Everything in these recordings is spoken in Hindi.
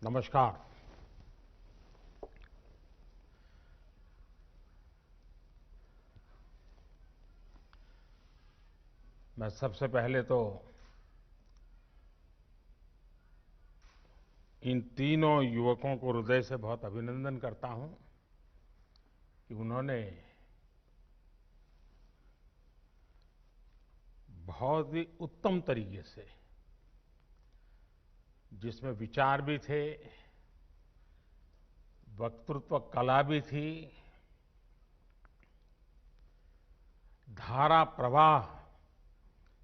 नमस्कार। मैं सबसे पहले तो इन तीनों युवकों को हृदय से बहुत अभिनंदन करता हूं कि उन्होंने बहुत ही उत्तम तरीके से, जिसमें विचार भी थे, वक्तृत्व कला भी थी, धारा प्रवाह,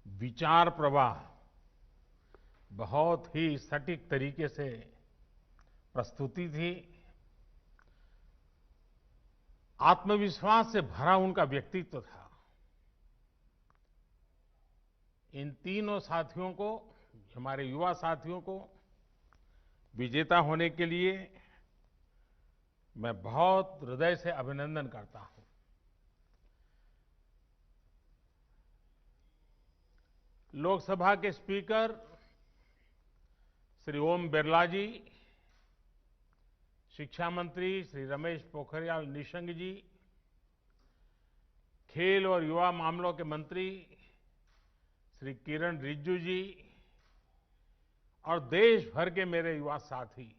विचार प्रवाह बहुत ही सटीक तरीके से प्रस्तुति थी। आत्मविश्वास से भरा उनका व्यक्तित्व था। इन तीनों साथियों को, हमारे युवा साथियों को विजेता होने के लिए मैं बहुत हृदय से अभिनंदन करता हूं। लोकसभा के स्पीकर श्री ओम बिरला जी, शिक्षा मंत्री श्री रमेश पोखरियाल निशंक जी, खेल और युवा मामलों के मंत्री श्री किरण रिजिजू जी और देश भर के मेरे युवा साथी,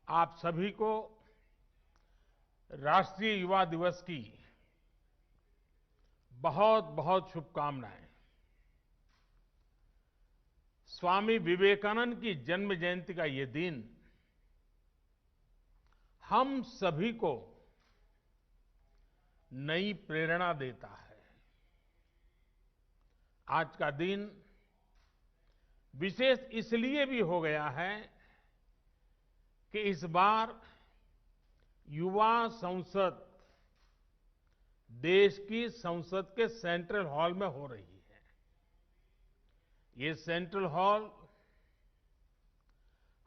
आप सभी को राष्ट्रीय युवा दिवस की बहुत बहुत शुभकामनाएं। स्वामी विवेकानंद की जन्म जयंती का ये दिन हम सभी को नई प्रेरणा देता है। आज का दिन विशेष इसलिए भी हो गया है कि इस बार युवा संसद देश की संसद के सेंट्रल हॉल में हो रही है। ये सेंट्रल हॉल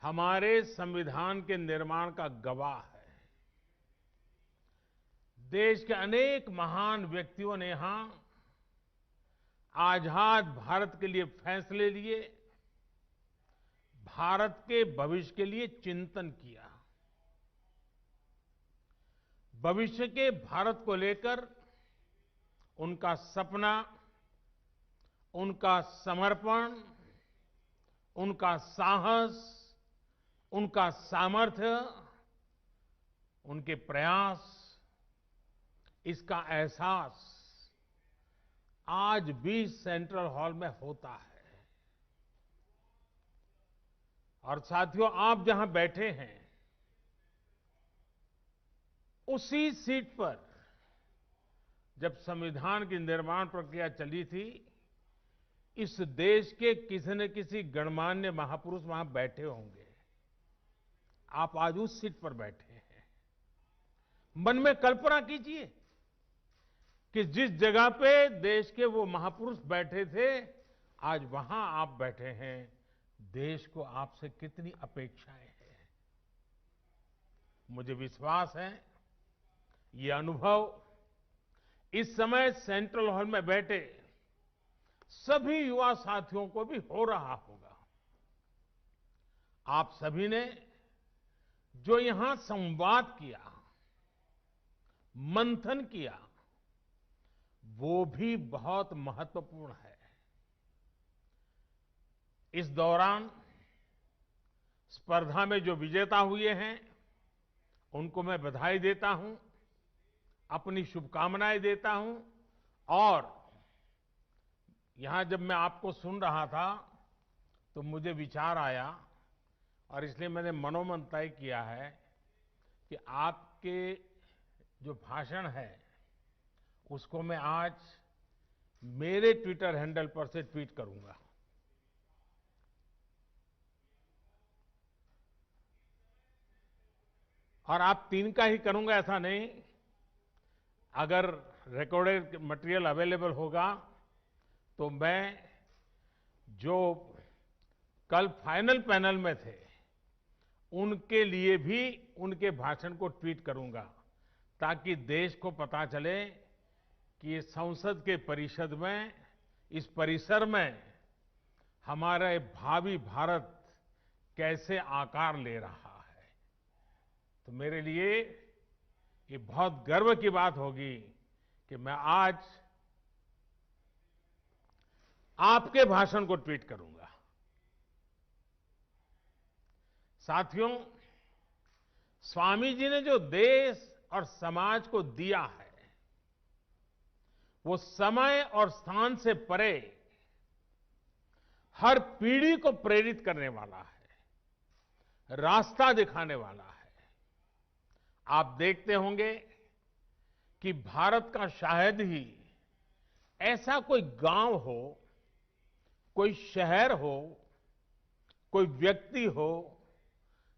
हमारे संविधान के निर्माण का गवाह है। देश के अनेक महान व्यक्तियों ने यहां आजाद भारत के लिए फैसले लिए, भारत के भविष्य के लिए चिंतन किया। भविष्य के भारत को लेकर उनका सपना, उनका समर्पण, उनका साहस, उनका सामर्थ्य, उनके प्रयास, इसका एहसास आज भी सेंट्रल हॉल में होता है। और साथियों, आप जहां बैठे हैं उसी सीट पर जब संविधान की निर्माण प्रक्रिया चली थी, इस देश के किसी न किसी गणमान्य महापुरुष वहां बैठे होंगे। आप आज उस सीट पर बैठे हैं। मन में कल्पना कीजिए कि जिस जगह पे देश के वो महापुरुष बैठे थे, आज वहां आप बैठे हैं। देश को आपसे कितनी अपेक्षाएं हैं। मुझे विश्वास है ये अनुभव इस समय सेंट्रल हॉल में बैठे सभी युवा साथियों को भी हो रहा होगा। आप सभी ने जो यहां संवाद किया, मंथन किया, वो भी बहुत महत्वपूर्ण है। इस दौरान स्पर्धा में जो विजेता हुए हैं उनको मैं बधाई देता हूं, अपनी शुभकामनाएं देता हूं। और यहां जब मैं आपको सुन रहा था तो मुझे विचार आया और इसलिए मैंने मनोमन तय किया है कि आपके जो भाषण है उसको मैं आज मेरे ट्विटर हैंडल पर से ट्वीट करूंगा। और आप तीन का ही करूंगा ऐसा नहीं, अगर रिकॉर्डेड मटेरियल अवेलेबल होगा तो मैं जो कल फाइनल पैनल में थे उनके लिए भी उनके भाषण को ट्वीट करूंगा, ताकि देश को पता चले कि ये संसद के परिषद में, इस परिसर में हमारे भावी भारत कैसे आकार ले रहा है। तो मेरे लिए ये बहुत गर्व की बात होगी कि मैं आज आपके भाषण को ट्वीट करूंगा। साथियों, स्वामी जी ने जो देश और समाज को दिया है, वो समय और स्थान से परे हर पीढ़ी को प्रेरित करने वाला है, रास्ता दिखाने वाला है। आप देखते होंगे कि भारत का शायद ही ऐसा कोई गांव हो, कोई शहर हो, कोई व्यक्ति हो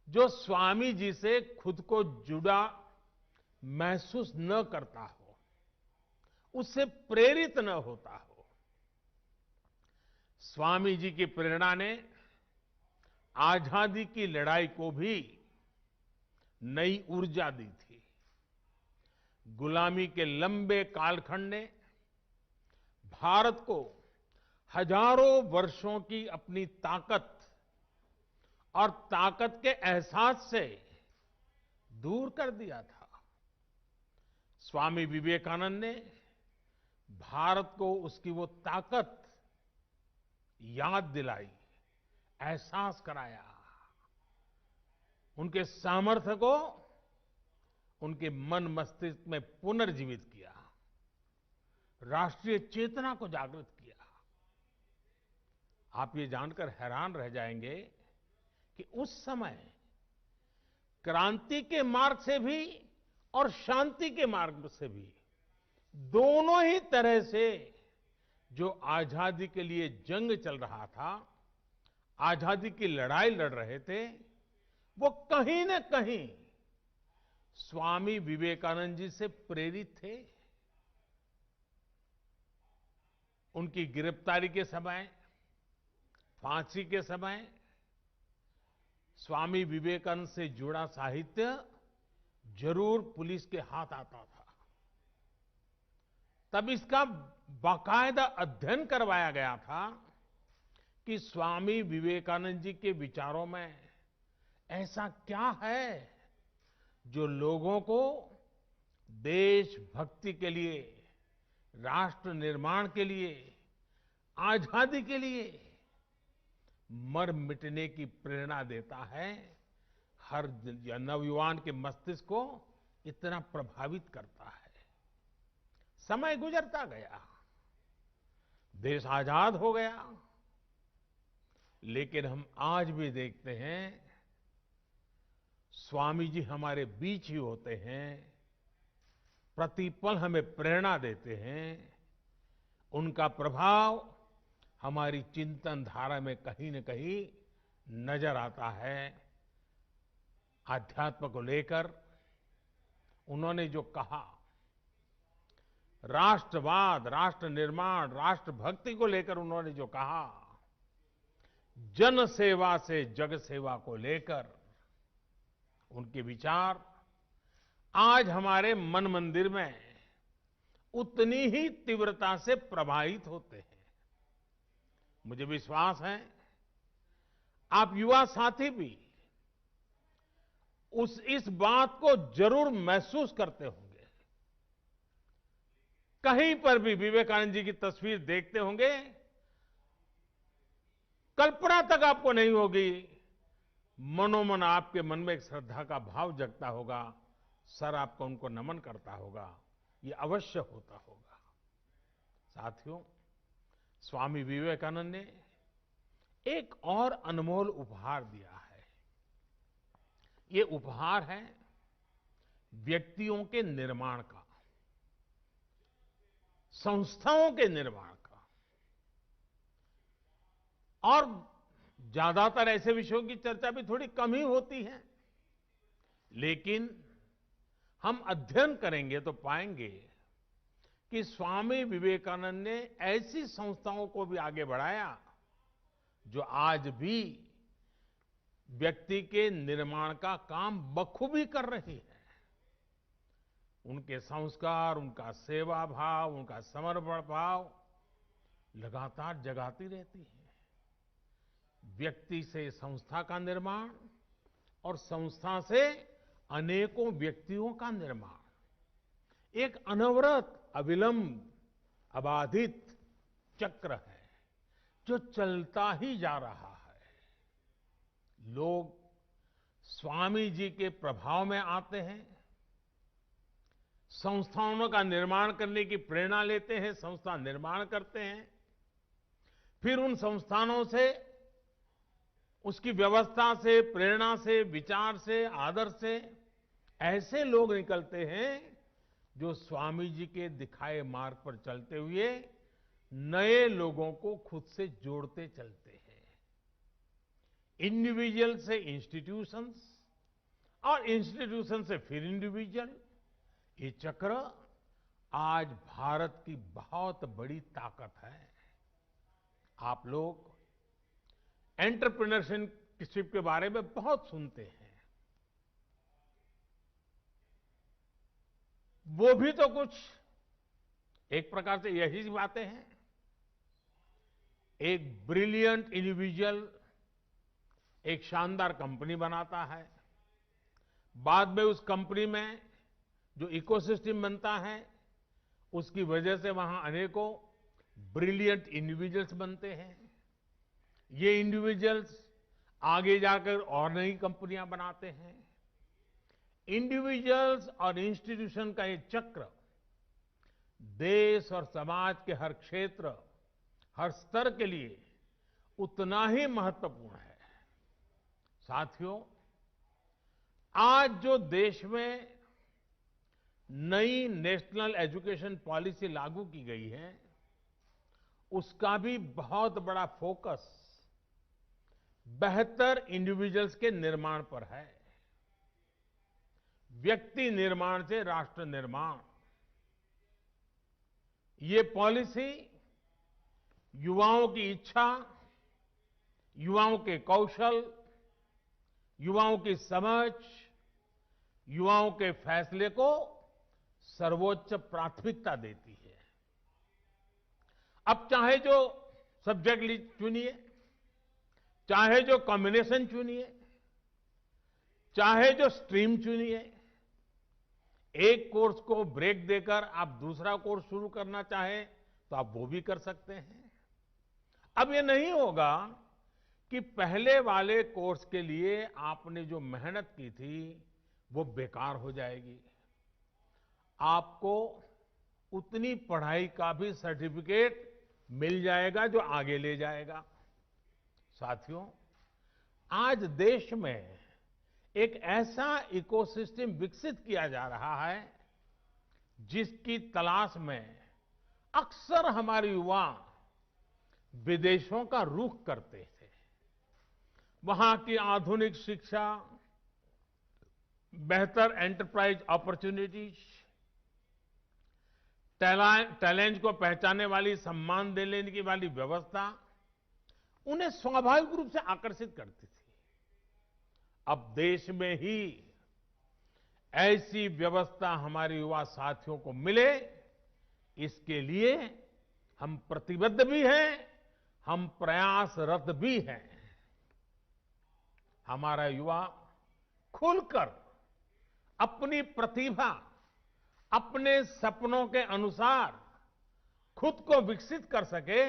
जो स्वामी जी से खुद को जुड़ा महसूस न करता हो, उससे प्रेरित न होता हो। स्वामी जी की प्रेरणा ने आजादी की लड़ाई को भी नई ऊर्जा दी थी। गुलामी के लंबे कालखंड ने भारत को हजारों वर्षों की अपनी ताकत और ताकत के एहसास से दूर कर दिया था। स्वामी विवेकानंद ने भारत को उसकी वो ताकत याद दिलाई, एहसास कराया, उनके सामर्थ्य को उनके मन मस्तिष्क में पुनर्जीवित किया, राष्ट्रीय चेतना को जागृत किया। आप ये जानकर हैरान रह जाएंगे कि उस समय क्रांति के मार्ग से भी और शांति के मार्ग से भी, दोनों ही तरह से जो आजादी के लिए जंग चल रहा था, आजादी की लड़ाई लड़ रहे थे, वो कहीं न कहीं स्वामी विवेकानंद जी से प्रेरित थे। उनकी गिरफ्तारी के समय, फांसी के समय स्वामी विवेकानंद से जुड़ा साहित्य जरूर पुलिस के हाथ आता था। तब इसका बाकायदा अध्ययन करवाया गया था कि स्वामी विवेकानंद जी के विचारों में ऐसा क्या है जो लोगों को देशभक्ति के लिए, राष्ट्र निर्माण के लिए, आजादी के लिए मर मिटने की प्रेरणा देता है, हर नवयुवान के मस्तिष्क को इतना प्रभावित करता है। समय गुजरता गया, देश आजाद हो गया, लेकिन हम आज भी देखते हैं स्वामी जी हमारे बीच ही होते हैं, प्रतिपल हमें प्रेरणा देते हैं। उनका प्रभाव हमारी चिंतन धारा में कहीं न कहीं नजर आता है। आध्यात्म को लेकर उन्होंने जो कहा, राष्ट्रवाद, राष्ट्र निर्माण, राष्ट्रभक्ति को लेकर उन्होंने जो कहा, जन सेवा से जग सेवा को लेकर उनके विचार आज हमारे मन मंदिर में उतनी ही तीव्रता से प्रभावित होते हैं। मुझे विश्वास है आप युवा साथी भी इस बात को जरूर महसूस करते होंगे। कहीं पर भी विवेकानंद जी की तस्वीर देखते होंगे, कल्पना तक आपको नहीं होगी, मनोमन आपके मन में एक श्रद्धा का भाव जगता होगा, सर आपको उनको नमन करता होगा, ये अवश्य होता होगा। साथियों, स्वामी विवेकानंद ने एक और अनमोल उपहार दिया है। ये उपहार है व्यक्तियों के निर्माण का, संस्थाओं के निर्माण का। और ज्यादातर ऐसे विषयों की चर्चा भी थोड़ी कम ही होती है, लेकिन हम अध्ययन करेंगे तो पाएंगे कि स्वामी विवेकानंद ने ऐसी संस्थाओं को भी आगे बढ़ाया जो आज भी व्यक्ति के निर्माण का काम बखूबी कर रही है। उनके संस्कार, उनका सेवा भाव, उनका समर्पण भाव लगातार जगाती रहती है। व्यक्ति से संस्था का निर्माण और संस्था से अनेकों व्यक्तियों का निर्माण एक अनवरत, अविलंब, अबाधित चक्र है जो चलता ही जा रहा है। लोग स्वामी जी के प्रभाव में आते हैं, संस्थाओं का निर्माण करने की प्रेरणा लेते हैं, संस्था निर्माण करते हैं, फिर उन संस्थानों से, उसकी व्यवस्था से, प्रेरणा से, विचार से, आदर्श से ऐसे लोग निकलते हैं जो स्वामी जी के दिखाए मार्ग पर चलते हुए नए लोगों को खुद से जोड़ते चलते हैं। इंडिविजुअल से इंस्टीट्यूशंस और इंस्टीट्यूशन से फिर इंडिविजुअल, ये चक्र आज भारत की बहुत बड़ी ताकत है। आप लोग एंटरप्रेन्योरशिप के बारे में बहुत सुनते हैं। वो भी तो कुछ एक प्रकार से यही बातें हैं। एक ब्रिलियंट इंडिविजुअल एक शानदार कंपनी बनाता है, बाद में उस कंपनी में जो इकोसिस्टम बनता है, उसकी वजह से वहां अनेकों ब्रिलियंट इंडिविजुअल्स बनते हैं। ये इंडिविजुअल्स आगे जाकर और नई कंपनियां बनाते हैं। इंडिविजुअल्स और इंस्टीट्यूशन का ये चक्र देश और समाज के हर क्षेत्र, हर स्तर के लिए उतना ही महत्वपूर्ण है। साथियों, आज जो देश में नई नेशनल एजुकेशन पॉलिसी लागू की गई है, उसका भी बहुत बड़ा फोकस बेहतर इंडिविजुअल्स के निर्माण पर है। व्यक्ति निर्माण से राष्ट्र निर्माण, ये पॉलिसी युवाओं की इच्छा, युवाओं के कौशल, युवाओं की समझ, युवाओं के फैसले को सर्वोच्च प्राथमिकता देती है। अब चाहे जो सब्जेक्ट चुनिए, चाहे जो कॉम्बिनेशन चुनिए, चाहे जो स्ट्रीम चुनिए, एक कोर्स को ब्रेक देकर आप दूसरा कोर्स शुरू करना चाहें तो आप वो भी कर सकते हैं। अब ये नहीं होगा कि पहले वाले कोर्स के लिए आपने जो मेहनत की थी वो बेकार हो जाएगी। आपको उतनी पढ़ाई का भी सर्टिफिकेट मिल जाएगा जो आगे ले जाएगा। साथियों, आज देश में एक ऐसा इकोसिस्टम विकसित किया जा रहा है जिसकी तलाश में अक्सर हमारे युवा विदेशों का रुख करते थे। वहां की आधुनिक शिक्षा, बेहतर एंटरप्राइज अपॉर्चुनिटीज, टैलेंट को पहचानने वाली, सम्मान देने की वाली व्यवस्था उन्हें स्वाभाविक रूप से आकर्षित करती थी। अब देश में ही ऐसी व्यवस्था हमारे युवा साथियों को मिले, इसके लिए हम प्रतिबद्ध भी हैं, हम प्रयासरत भी हैं। हमारा युवा खुलकर अपनी प्रतिभा, अपने सपनों के अनुसार खुद को विकसित कर सके,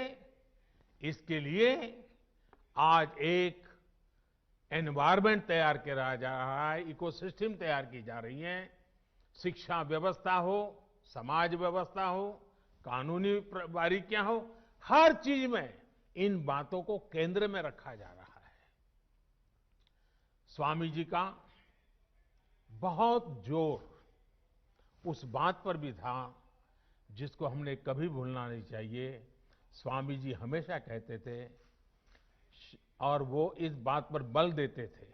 इसके लिए आज एक एनवायरनमेंट तैयार किया जा रहा है, इकोसिस्टम तैयार की जा रही है। शिक्षा व्यवस्था हो, समाज व्यवस्था हो, कानूनी बारीकियां हो, हर चीज में इन बातों को केंद्र में रखा जा रहा है। स्वामी जी का बहुत जोर उस बात पर भी था जिसको हमने कभी भूलना नहीं चाहिए। स्वामी जी हमेशा कहते थे और वो इस बात पर बल देते थे,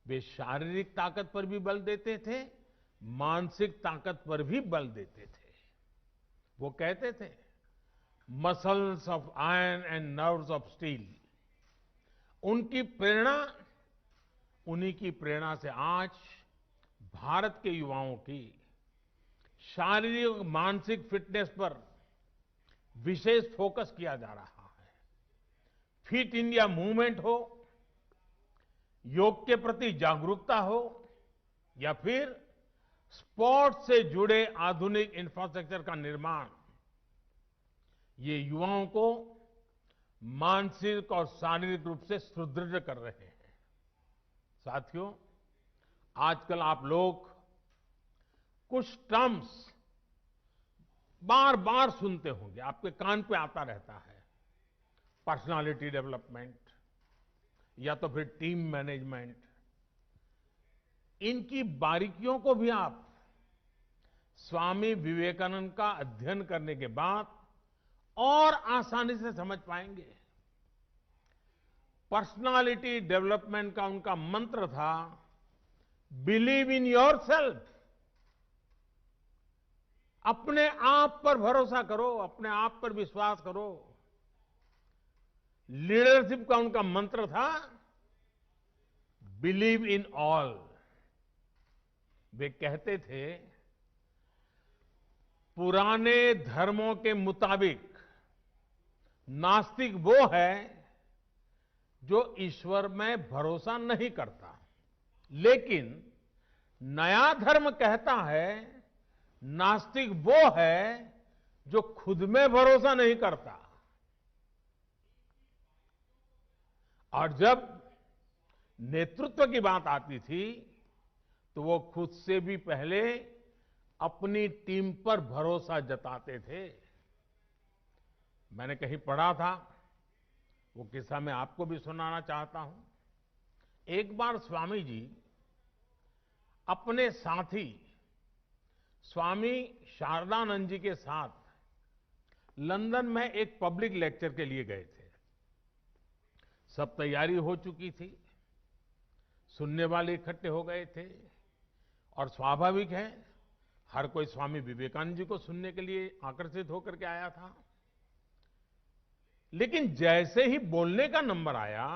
वे शारीरिक ताकत पर भी बल देते थे, मानसिक ताकत पर भी बल देते थे। वो कहते थे, muscles of iron and nerves of steel. उनकी प्रेरणा, उन्हीं की प्रेरणा से आज भारत के युवाओं की शारीरिक मानसिक फिटनेस पर विशेष फोकस किया जा रहा है। फिट इंडिया मूवमेंट हो, योग के प्रति जागरूकता हो, या फिर स्पोर्ट्स से जुड़े आधुनिक इंफ्रास्ट्रक्चर का निर्माण, ये युवाओं को मानसिक और शारीरिक रूप से सुदृढ़ कर रहे हैं। साथियों, आजकल आप लोग कुछ टर्म्स बार बार सुनते होंगे, आपके कान पे आता रहता है। पर्सनालिटी डेवलपमेंट या तो फिर टीम मैनेजमेंट। इनकी बारीकियों को भी आप स्वामी विवेकानंद का अध्ययन करने के बाद और आसानी से समझ पाएंगे। पर्सनालिटी डेवलपमेंट का उनका मंत्र था, बिलीव इन योरसेल्फ। अपने आप पर भरोसा करो, अपने आप पर विश्वास करो। लीडरशिप का उनका मंत्र था, बिलीव इन ऑल। वे कहते थे, पुराने धर्मों के मुताबिक नास्तिक वो है जो ईश्वर में भरोसा नहीं करता, लेकिन नया धर्म कहता है, नास्तिक वो है जो खुद में भरोसा नहीं करता। और जब नेतृत्व की बात आती थी तो वो खुद से भी पहले अपनी टीम पर भरोसा जताते थे। मैंने कहीं पढ़ा था, वो किस्सा मैं आपको भी सुनाना चाहता हूं। एक बार स्वामी जी अपने साथी स्वामी शारदानंद जी के साथ लंदन में एक पब्लिक लेक्चर के लिए गए थे। सब तैयारी हो चुकी थी, सुनने वाले इकट्ठे हो गए थे, और स्वाभाविक है हर कोई स्वामी विवेकानंद जी को सुनने के लिए आकर्षित होकर के आया था। लेकिन जैसे ही बोलने का नंबर आया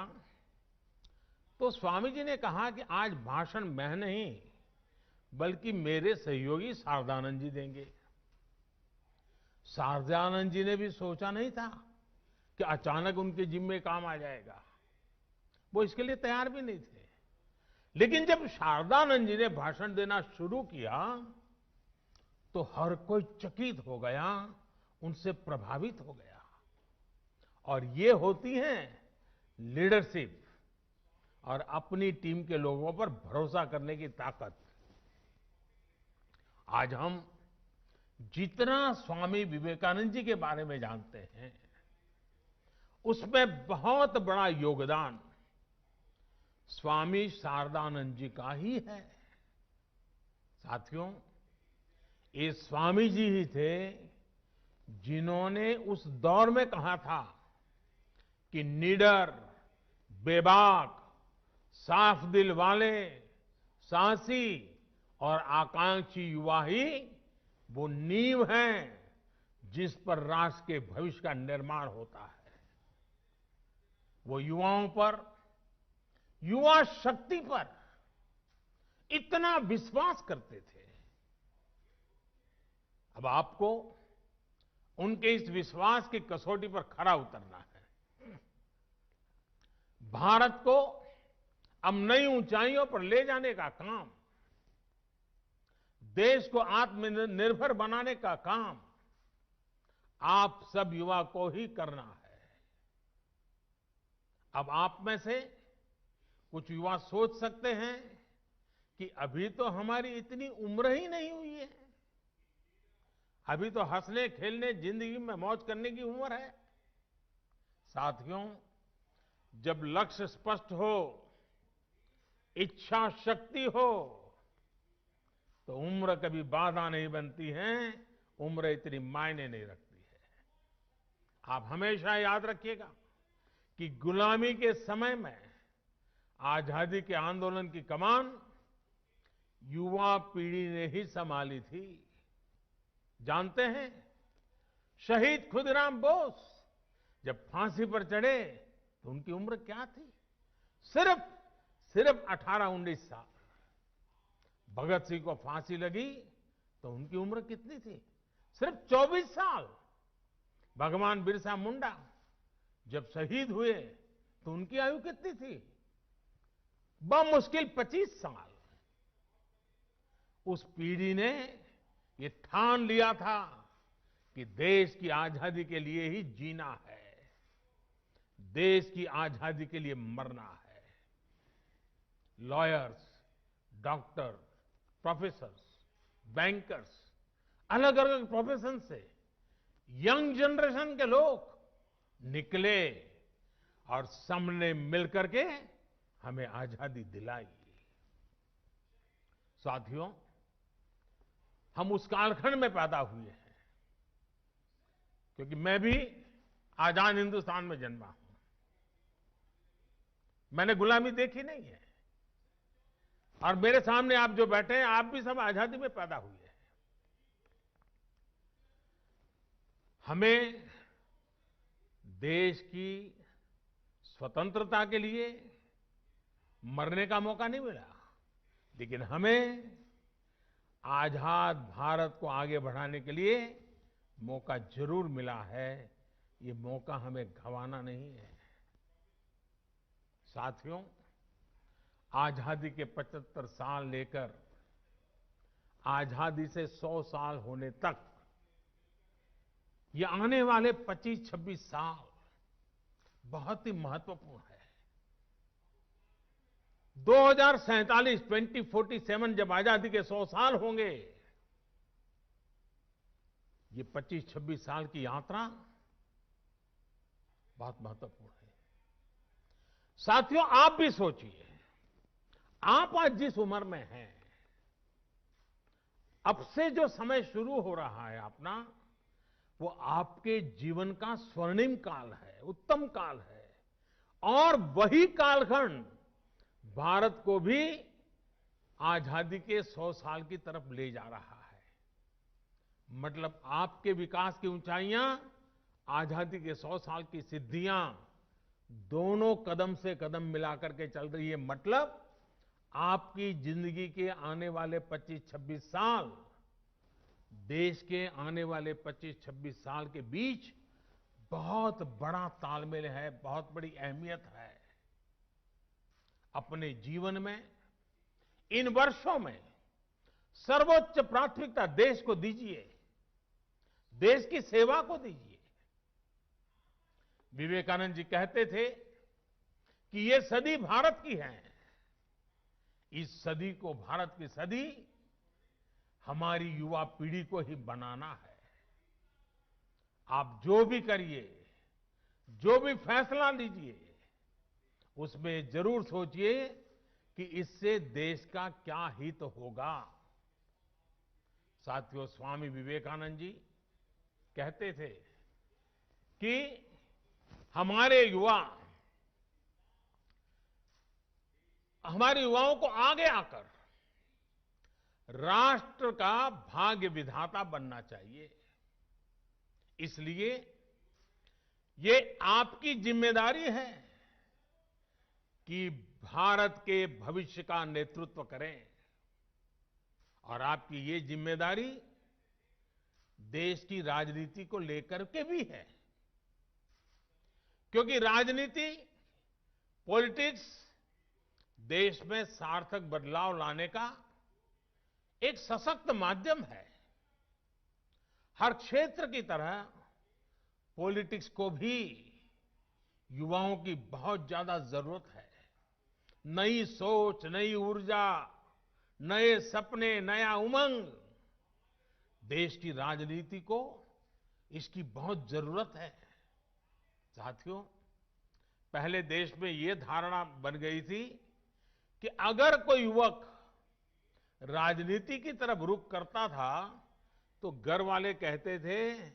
तो स्वामी जी ने कहा कि आज भाषण मैं नहीं बल्कि मेरे सहयोगी शारदानंद जी देंगे। शारदानंद जी ने भी सोचा नहीं था कि अचानक उनके जिम्मे काम आ जाएगा। वो इसके लिए तैयार भी नहीं थे। लेकिन जब शारदानंद जी ने भाषण देना शुरू किया तो हर कोई चकित हो गया, उनसे प्रभावित हो गया। और ये होती है लीडरशिप और अपनी टीम के लोगों पर भरोसा करने की ताकत। आज हम जितना स्वामी विवेकानंद जी के बारे में जानते हैं, उसमें बहुत बड़ा योगदान स्वामी शारदानंद जी का ही है। साथियों, ये स्वामी जी ही थे जिन्होंने उस दौर में कहा था कि निडर, बेबाक, साफ दिल वाले, साहसी और आकांक्षी युवा ही वो नींव हैं जिस पर राष्ट्र के भविष्य का निर्माण होता है। वो युवाओं पर, युवा शक्ति पर इतना विश्वास करते थे। अब आपको उनके इस विश्वास की कसौटी पर खरा उतरना है। भारत को अब नई ऊंचाइयों पर ले जाने का काम, देश को आत्मनिर्भर बनाने का काम आप सब युवा को ही करना है। अब आप में से कुछ युवा सोच सकते हैं कि अभी तो हमारी इतनी उम्र ही नहीं हुई है, अभी तो हंसने खेलने जिंदगी में मौज करने की उम्र है। साथियों, जब लक्ष्य स्पष्ट हो, इच्छा शक्ति हो, तो उम्र कभी बाधा नहीं बनती है, उम्र इतनी मायने नहीं रखती है। आप हमेशा याद रखिएगा कि गुलामी के समय में आजादी के आंदोलन की कमान युवा पीढ़ी ने ही संभाली थी। जानते हैं, शहीद खुदीराम बोस जब फांसी पर चढ़े तो उनकी उम्र क्या थी? सिर्फ 18-19 साल। भगत सिंह को फांसी लगी तो उनकी उम्र कितनी थी? सिर्फ 24 साल। भगवान बिरसा मुंडा जब शहीद हुए तो उनकी आयु कितनी थी? बमुश्किल 25 साल। उस पीढ़ी ने ये ठान लिया था कि देश की आजादी के लिए ही जीना है, देश की आजादी के लिए मरना है। लॉयर्स, डॉक्टर, प्रोफेसर्स, बैंकर्स, अलग अलग प्रोफेशन से यंग जनरेशन के लोग निकले और सबने मिलकर के हमें आजादी दिलाई। साथियों, हम उस कालखंड में पैदा हुए हैं, क्योंकि मैं भी आजाद हिंदुस्तान में जन्मा हूं। मैंने गुलामी देखी नहीं है, और मेरे सामने आप जो बैठे हैं, आप भी सब आजादी में पैदा हुए हैं। हमें देश की स्वतंत्रता के लिए मरने का मौका नहीं मिला, लेकिन हमें आजाद भारत को आगे बढ़ाने के लिए मौका जरूर मिला है। ये मौका हमें गंवाना नहीं है। साथियों, आजादी के 75 साल लेकर आजादी से 100 साल होने तक, ये आने वाले 25-26 साल बहुत ही महत्वपूर्ण है। 2047 जब आजादी के 100 साल होंगे, ये 25-26 साल की यात्रा बहुत महत्वपूर्ण है। साथियों, आप भी सोचिए, आप आज जिस उम्र में हैं, अब से जो समय शुरू हो रहा है अपना, वो आपके जीवन का स्वर्णिम काल है, उत्तम काल है। और वही कालखंड भारत को भी आजादी के 100 साल की तरफ ले जा रहा है। मतलब आपके विकास की ऊंचाइयां, आजादी के 100 साल की सिद्धियां, दोनों कदम से कदम मिलाकर के चल रही है। मतलब आपकी जिंदगी के आने वाले 25-26 साल, देश के आने वाले 25-26 साल के बीच बहुत बड़ा तालमेल है, बहुत बड़ी अहमियत है। अपने जीवन में इन वर्षों में सर्वोच्च प्राथमिकता देश को दीजिए, देश की सेवा को दीजिए। विवेकानंद जी कहते थे कि ये सदी भारत की है। इस सदी को, भारत की सदी, हमारी युवा पीढ़ी को ही बनाना है। आप जो भी करिए, जो भी फैसला लीजिए, उसमें जरूर सोचिए कि इससे देश का क्या हित होगा। साथियों, स्वामी विवेकानंद जी कहते थे कि हमारे युवाओं को आगे आकर राष्ट्र का भाग्य विधाता बनना चाहिए। इसलिए ये आपकी जिम्मेदारी है कि भारत के भविष्य का नेतृत्व करें। और आपकी ये जिम्मेदारी देश की राजनीति को लेकर के भी है, क्योंकि राजनीति, पॉलिटिक्स देश में सार्थक बदलाव लाने का एक सशक्त माध्यम है। हर क्षेत्र की तरह पॉलिटिक्स को भी युवाओं की बहुत ज्यादा जरूरत है। नई सोच, नई ऊर्जा, नए सपने, नया उमंग, देश की राजनीति को इसकी बहुत जरूरत है। साथियों, पहले देश में ये धारणा बन गई थी कि अगर कोई युवक राजनीति की तरफ रुख करता था तो घर वाले कहते थे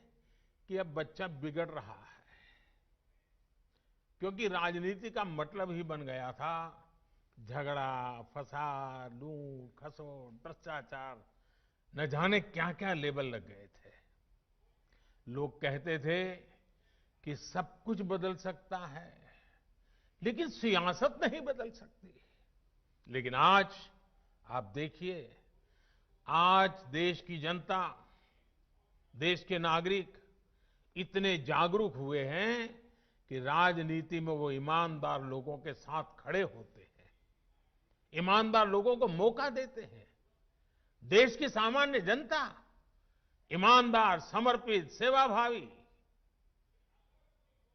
कि अब बच्चा बिगड़ रहा है, क्योंकि राजनीति का मतलब ही बन गया था झगड़ा, फसाद, लूट, खसोट, भ्रष्टाचार, न जाने क्या क्या लेबल लग गए थे। लोग कहते थे कि सब कुछ बदल सकता है, लेकिन सियासत नहीं बदल सकती। लेकिन आज आप देखिए, आज देश की जनता, देश के नागरिक इतने जागरूक हुए हैं कि राजनीति में वो ईमानदार लोगों के साथ खड़े होते हैं, ईमानदार लोगों को मौका देते हैं। देश की सामान्य जनता ईमानदार, समर्पित, सेवाभावी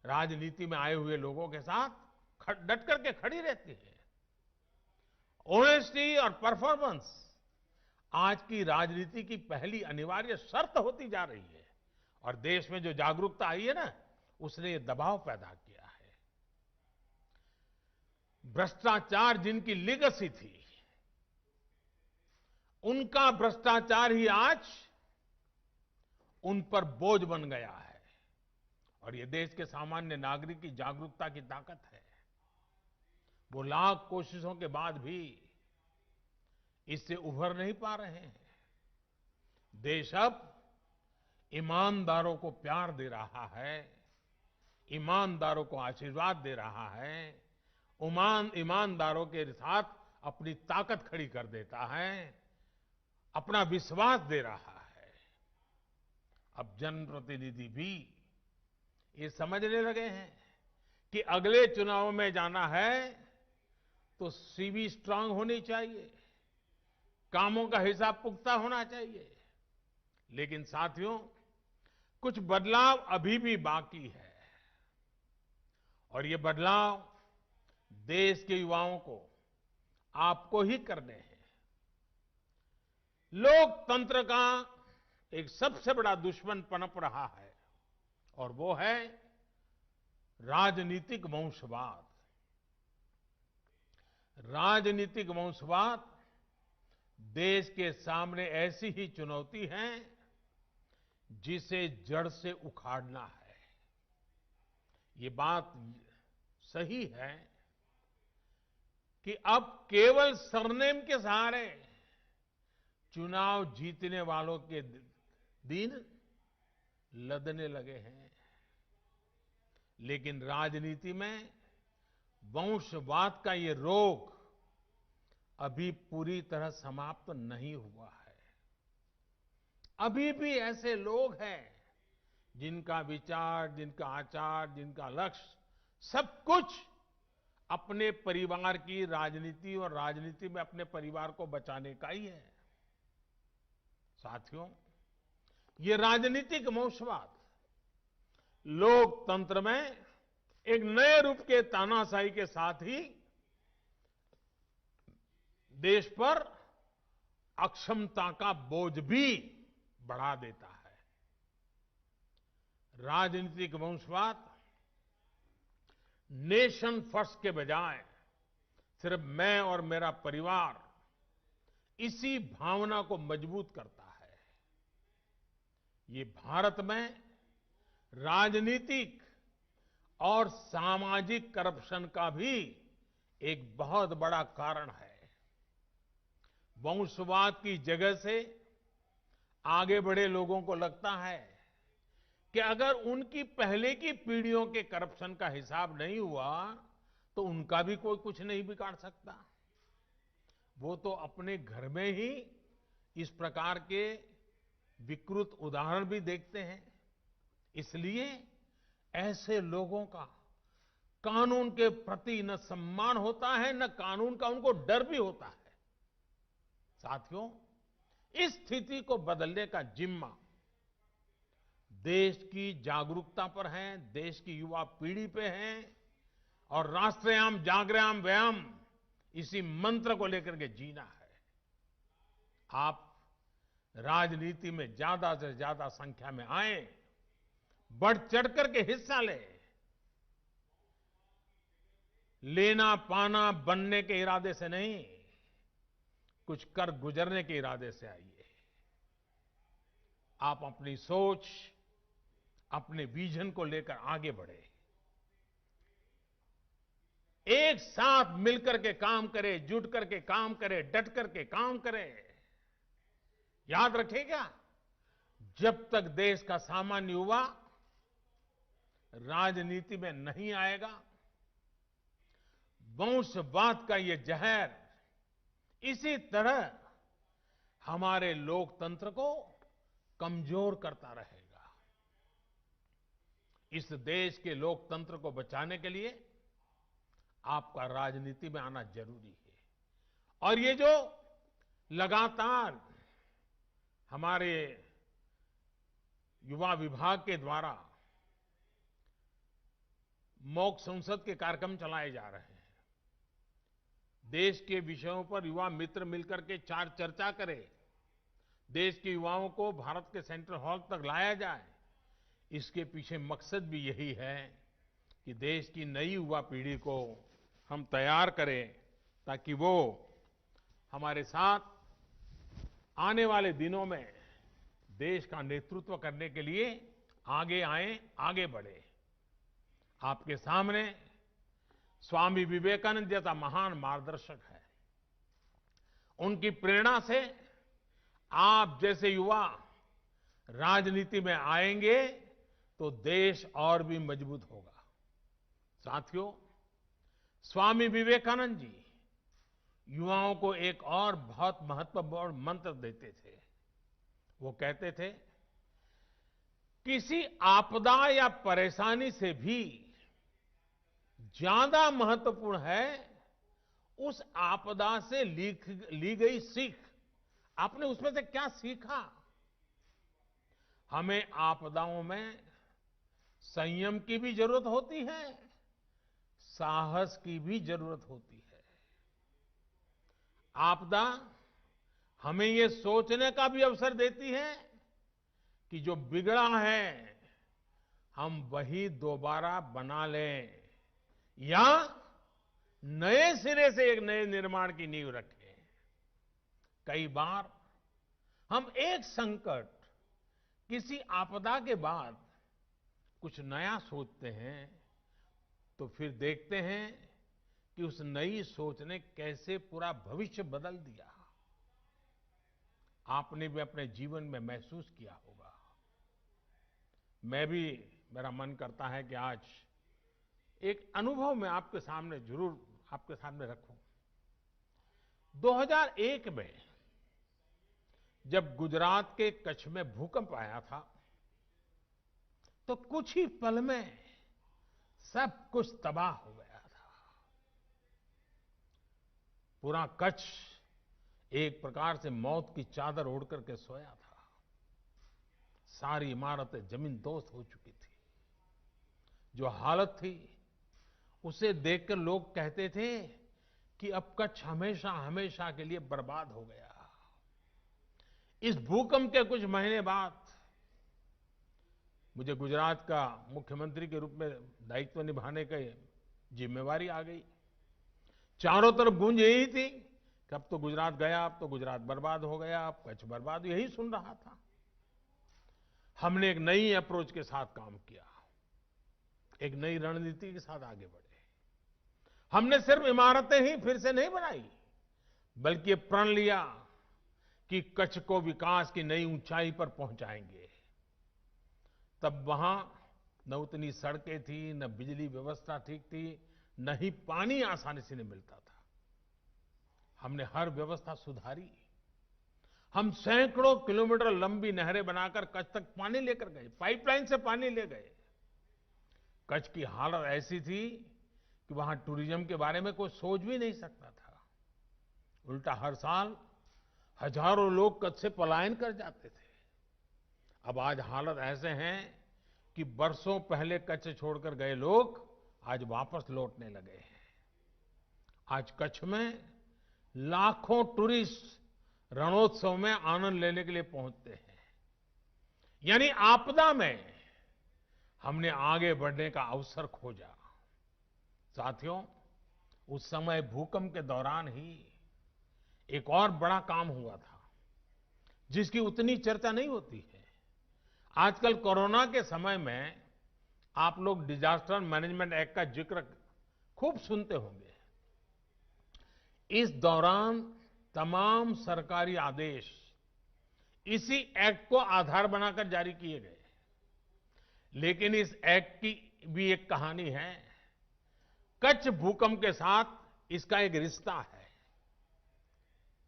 राजनीति में आए हुए लोगों के साथ डट करके खड़ी रहती है। ऑनेस्टी और परफॉर्मेंस आज की राजनीति की पहली अनिवार्य शर्त होती जा रही है और देश में जो जागरूकता आई है ना, उसने ये दबाव पैदा किया है। भ्रष्टाचार जिनकी लीगेसी थी, उनका भ्रष्टाचार ही आज उन पर बोझ बन गया है और ये देश के सामान्य नागरिक की जागरूकता की ताकत है। वो लाख कोशिशों के बाद भी इससे उभर नहीं पा रहे हैं। देश अब ईमानदारों को प्यार दे रहा है, ईमानदारों को आशीर्वाद दे रहा है, ईमानदारों के साथ अपनी ताकत खड़ी कर देता है, अपना विश्वास दे रहा है। अब जनप्रतिनिधि भी ये समझने लगे हैं कि अगले चुनाव में जाना है तो सीवी स्ट्रांग होनी चाहिए, कामों का हिसाब पुख्ता होना चाहिए। लेकिन साथियों, कुछ बदलाव अभी भी बाकी है और ये बदलाव देश के युवाओं को, आपको ही करने हैं। लोकतंत्र का एक सबसे बड़ा दुश्मन पनप रहा है और वो है राजनीतिक वंशवाद। राजनीतिक वंशवाद देश के सामने ऐसी ही चुनौती है जिसे जड़ से उखाड़ना है। ये बात सही है कि अब केवल सरनेम के सहारे चुनाव जीतने वालों के दिन लदने लगे हैं, लेकिन राजनीति में वंशवाद का ये रोग अभी पूरी तरह समाप्त नहीं हुआ है। अभी भी ऐसे लोग हैं जिनका विचार, जिनका आचार, जिनका लक्ष्य सब कुछ अपने परिवार की राजनीति और राजनीति में अपने परिवार को बचाने का ही है। साथियों, ये राजनीतिक वंशवाद लोकतंत्र में एक नए रूप के तानाशाही के साथ ही देश पर अक्षमता का बोझ भी बढ़ा देता है। राजनीतिक वंशवाद नेशन फर्स्ट के बजाय सिर्फ मैं और मेरा परिवार, इसी भावना को मजबूत करता है। ये भारत में राजनीतिक और सामाजिक करप्शन का भी एक बहुत बड़ा कारण है। वंशवाद की जगह से आगे बढ़े लोगों को लगता है कि अगर उनकी पहले की पीढ़ियों के करप्शन का हिसाब नहीं हुआ तो उनका भी कोई कुछ नहीं बिगाड़ सकता। वो तो अपने घर में ही इस प्रकार के विकृत उदाहरण भी देखते हैं। इसलिए ऐसे लोगों का कानून के प्रति न सम्मान होता है, न कानून का उनको डर भी होता है। साथियों, इस स्थिति को बदलने का जिम्मा देश की जागरूकता पर है, देश की युवा पीढ़ी पे है और राष्ट्रयाम जागृयाम व्यायाम, इसी मंत्र को लेकर के जीना है। आप राजनीति में ज्यादा से ज्यादा संख्या में आए, बढ़ चढ़ करके हिस्सा लेना पाना बनने के इरादे से नहीं, कुछ कर गुजरने के इरादे से आइए। आप अपनी सोच, अपने विजन को लेकर आगे बढ़े, एक साथ मिलकर के काम करें, जुट करके काम करें, डट करके काम करें। याद रखिएगा, जब तक देश का सामान्य युवा राजनीति में नहीं आएगा, वंशवाद का ये जहर इसी तरह हमारे लोकतंत्र को कमजोर करता रहेगा। इस देश के लोकतंत्र को बचाने के लिए आपका राजनीति में आना जरूरी है। और ये जो लगातार हमारे युवा विभाग के द्वारा मॉक संसद के कार्यक्रम चलाए जा रहे हैं, देश के विषयों पर युवा मित्र मिलकर के चर्चा करें, देश के युवाओं को भारत के सेंट्रल हॉल तक लाया जाए, इसके पीछे मकसद भी यही है कि देश की नई युवा पीढ़ी को हम तैयार करें ताकि वो हमारे साथ आने वाले दिनों में देश का नेतृत्व करने के लिए आगे आए, आगे बढ़े। आपके सामने स्वामी विवेकानंद जैसा महान मार्गदर्शक है। उनकी प्रेरणा से आप जैसे युवा राजनीति में आएंगे तो देश और भी मजबूत होगा। साथियों, स्वामी विवेकानंद जी युवाओं को एक और बहुत महत्वपूर्ण मंत्र देते थे। वो कहते थे, किसी आपदा या परेशानी से भी ज्यादा महत्वपूर्ण है उस आपदा से ली गई सीख। आपने उसमें से क्या सीखा? हमें आपदाओं में संयम की भी जरूरत होती है, साहस की भी जरूरत होती है। आपदा हमें ये सोचने का भी अवसर देती है कि जो बिगड़ा है हम वही दोबारा बना लें या नए सिरे से एक नए निर्माण की नींव रखें। कई बार हम एक संकट, किसी आपदा के बाद कुछ नया सोचते हैं तो फिर देखते हैं कि उस नई सोच ने कैसे पूरा भविष्य बदल दिया। आपने भी अपने जीवन में महसूस किया होगा। मेरा मन करता है कि आज एक अनुभव मैं आपके सामने जरूर आपके सामने रखूं। 2001 में जब गुजरात के कच्छ में भूकंप आया था तो कुछ ही पल में सब कुछ तबाह हो गया था। पूरा कच्छ एक प्रकार से मौत की चादर ओढ़ करके सोया था। सारी इमारतें जमींदोज हो चुकी थी। जो हालत थी उसे देखकर लोग कहते थे कि अब कच्छ हमेशा हमेशा के लिए बर्बाद हो गया। इस भूकंप के कुछ महीने बाद मुझे गुजरात का मुख्यमंत्री के रूप में दायित्व निभाने की जिम्मेवारी आ गई। चारों तरफ गूंज यही थी कि अब तो गुजरात गया, अब तो गुजरात बर्बाद हो गया, अब कच्छ बर्बाद, यही सुन रहा था। हमने एक नई अप्रोच के साथ काम किया, एक नई रणनीति के साथ आगे बढ़े। हमने सिर्फ इमारतें ही फिर से नहीं बनाई, बल्कि प्रण लिया कि कच्छ को विकास की नई ऊंचाई पर पहुंचाएंगे। तब वहां न उतनी सड़कें थी, न बिजली व्यवस्था ठीक थी, न ही पानी आसानी से नहीं मिलता था। हमने हर व्यवस्था सुधारी। हम सैकड़ों किलोमीटर लंबी नहरें बनाकर कच्छ तक पानी लेकर गए, पाइपलाइन से पानी ले गए। कच्छ की हालत ऐसी थी कि वहां टूरिज्म के बारे में कोई सोच भी नहीं सकता था। उल्टा हर साल हजारों लोग कच्छ से पलायन कर जाते थे। अब आज हालत ऐसे हैं कि बरसों पहले कच्छ छोड़कर गए लोग आज वापस लौटने लगे हैं। आज कच्छ में लाखों टूरिस्ट रणोत्सव में आनंद लेने के लिए पहुंचते हैं। यानी आपदा में हमने आगे बढ़ने का अवसर खोजा। साथियों, उस समय भूकंप के दौरान ही एक और बड़ा काम हुआ था जिसकी उतनी चर्चा नहीं होती है। आजकल कोरोना के समय में आप लोग डिजास्टर मैनेजमेंट एक्ट का जिक्र खूब सुनते होंगे। इस दौरान तमाम सरकारी आदेश इसी एक्ट को आधार बनाकर जारी किए गए। लेकिन इस एक्ट की भी एक कहानी है। कच्छ भूकंप के साथ इसका एक रिश्ता है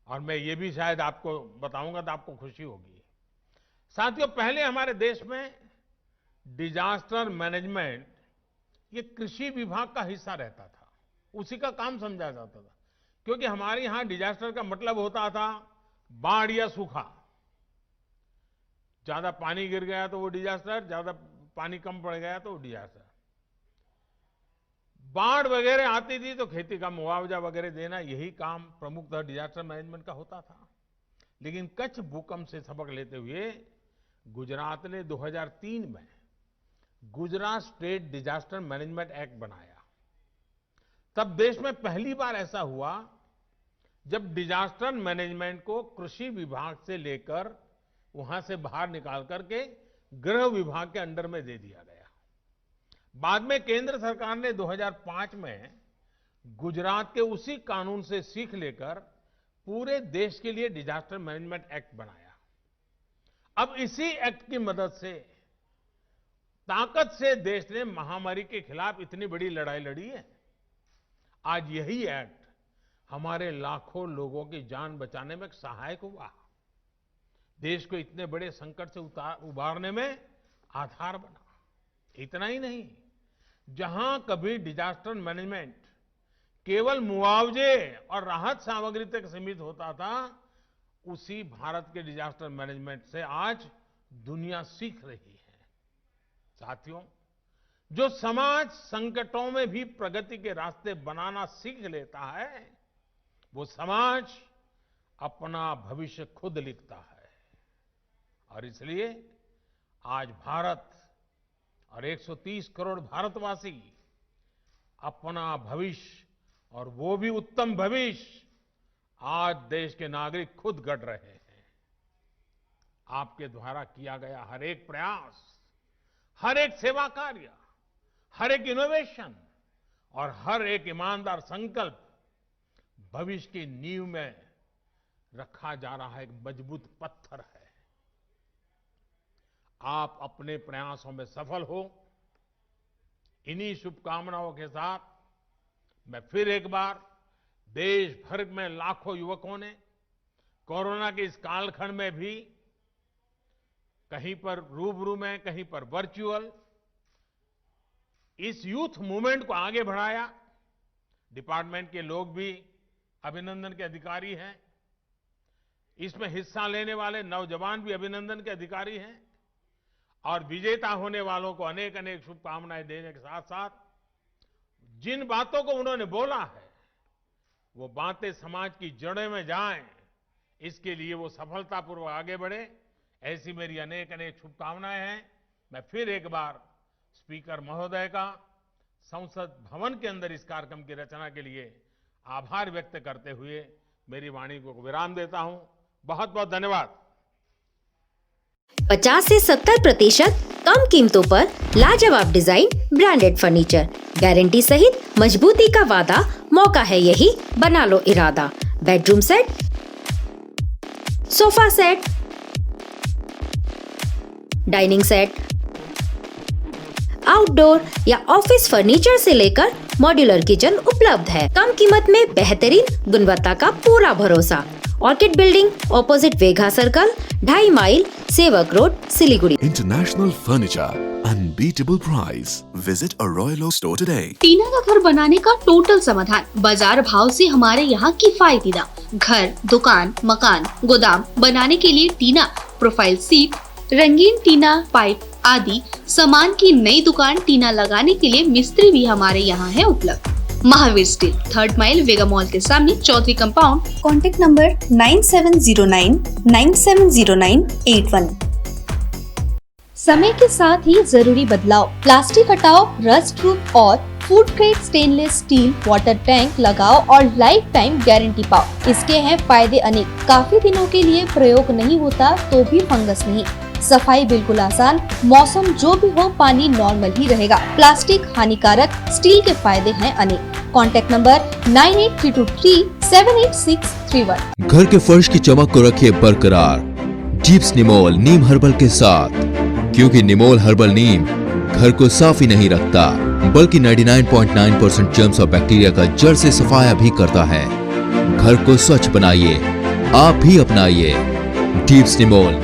और मैं ये भी शायद आपको बताऊंगा तो आपको खुशी होगी। साथियों, पहले हमारे देश में डिजास्टर मैनेजमेंट ये कृषि विभाग का हिस्सा रहता था, उसी का काम समझा जाता था। क्योंकि हमारे यहां डिजास्टर का मतलब होता था बाढ़ या सूखा। ज्यादा पानी गिर गया तो वो डिजास्टर, ज्यादा पानी कम पड़ गया तो वो डिजास्टर। बाढ़ वगैरह आती थी तो खेती का मुआवजा वगैरह देना, यही काम प्रमुखतः डिजास्टर मैनेजमेंट का होता था। लेकिन कच्छ भूकंप से सबक लेते हुए गुजरात ने 2003 में Gujarat state disaster management act बनाया। तब देश में पहली बार ऐसा हुआ जब डिजास्टर मैनेजमेंट को कृषि विभाग से लेकर वहां से बाहर निकाल करके गृह विभाग के अंडर में दे दिया गया। बाद में केंद्र सरकार ने 2005 में गुजरात के उसी कानून से सीख लेकर पूरे देश के लिए डिजास्टर मैनेजमेंट एक्ट बनाया। अब इसी एक्ट की मदद से ताकत से देश ने महामारी के खिलाफ इतनी बड़ी लड़ाई लड़ी है। आज यही एक्ट हमारे लाखों लोगों की जान बचाने में सहायक हुआ, देश को इतने बड़े संकट से उबारने में आधार बना। इतना ही नहीं, जहां कभी डिजास्टर मैनेजमेंट केवल मुआवजे और राहत सामग्री तक सीमित होता था, उसी भारत के डिजास्टर मैनेजमेंट से आज दुनिया सीख रही है। साथियों, जो समाज संकटों में भी प्रगति के रास्ते बनाना सीख लेता है, वो समाज अपना भविष्य खुद लिखता है। और इसलिए आज भारत और 130 करोड़ भारतवासी अपना भविष्य, और वो भी उत्तम भविष्य, आज देश के नागरिक खुद गढ़ रहे हैं। आपके द्वारा किया गया हर एक प्रयास, हर एक सेवा कार्य, हर एक इनोवेशन और हर एक ईमानदार संकल्प भविष्य की नींव में रखा जा रहा एक मजबूत पत्थर है। आप अपने प्रयासों में सफल हो, इन्हीं शुभकामनाओं के साथ मैं फिर एक बार देश भर में लाखों युवकों ने कोरोना के इस कालखंड में भी कहीं पर रूबरू में, कहीं पर वर्चुअल, इस यूथ मूवमेंट को आगे बढ़ाया। डिपार्टमेंट के लोग भी अभिनंदन के अधिकारी हैं, इसमें हिस्सा लेने वाले नौजवान भी अभिनंदन के अधिकारी हैं, और विजेता होने वालों को अनेक अनेक शुभकामनाएं देने के साथ साथ जिन बातों को उन्होंने बोला है वो बातें समाज की जड़ों में जाएं, इसके लिए वो सफलतापूर्वक आगे बढ़े, ऐसी मेरी अनेक अनेक शुभकामनाएं हैं। मैं फिर एक बार स्पीकर महोदय का संसद भवन के अंदर इस कार्यक्रम की रचना के लिए आभार व्यक्त करते हुए मेरी वाणी को विराम देता हूं। बहुत बहुत धन्यवाद। 50 से 70% कम कीमतों पर लाजवाब डिजाइन, ब्रांडेड फर्नीचर, गारंटी सहित मजबूती का वादा, मौका है यही, बना लो इरादा। Bedroom set, sofa set, dining set, outdoor या ऑफिस फर्नीचर से लेकर मॉड्यूलर किचन उपलब्ध है। कम कीमत में बेहतरीन गुणवत्ता का पूरा भरोसा। Orchid Building, opposite Vega Circle, 2.5 mile, Sevoke Road, Siliguri. International furniture, unbeatable price. Visit a Royal Oak store today. Tina का घर बनाने का टोटल समाधान, बाजार भाव से हमारे यहाँ किफायती दाम। घर, दुकान, मकान, गोदाम बनाने के लिए टीना, प्रोफाइल सीट, रंगीन टीना, पाइप आदि सामान की नई दुकान टीना लगाने के लिए मिस्त्री भी हमारे यहाँ है उपलब्ध। महावीर स्टील, 3rd माइल, वेगा मॉल के सामने, चौधरी कंपाउंड। Contact number 9709970981। समय के साथ ही जरूरी बदलाव, प्लास्टिक हटाओ, रस्ट प्रूफ और food grade stainless still water tank लगाओ और लाइफ टाइम गारंटी पाओ। इसके हैं फायदे अनेक। काफी दिनों के लिए प्रयोग नहीं होता तो भी फंगस नहीं, सफाई बिल्कुल आसान, मौसम जो भी हो पानी नॉर्मल ही रहेगा। प्लास्टिक हानिकारक, स्टील के फायदे हैं अनेक। Contact number 9832378631। घर के फर्श की चमक को रखिए बरकरार जीप्स निमोल नीम हर्बल के साथ, क्योंकि निमोल हर्बल नीम घर को साफ ही नहीं रखता बल्कि 99.9% जर्म्स और बैक्टीरिया का जड़ से सफाया भी करता है। घर को स्वच्छ बनाइए, आप भी अपनाइए जीप्स निमोल।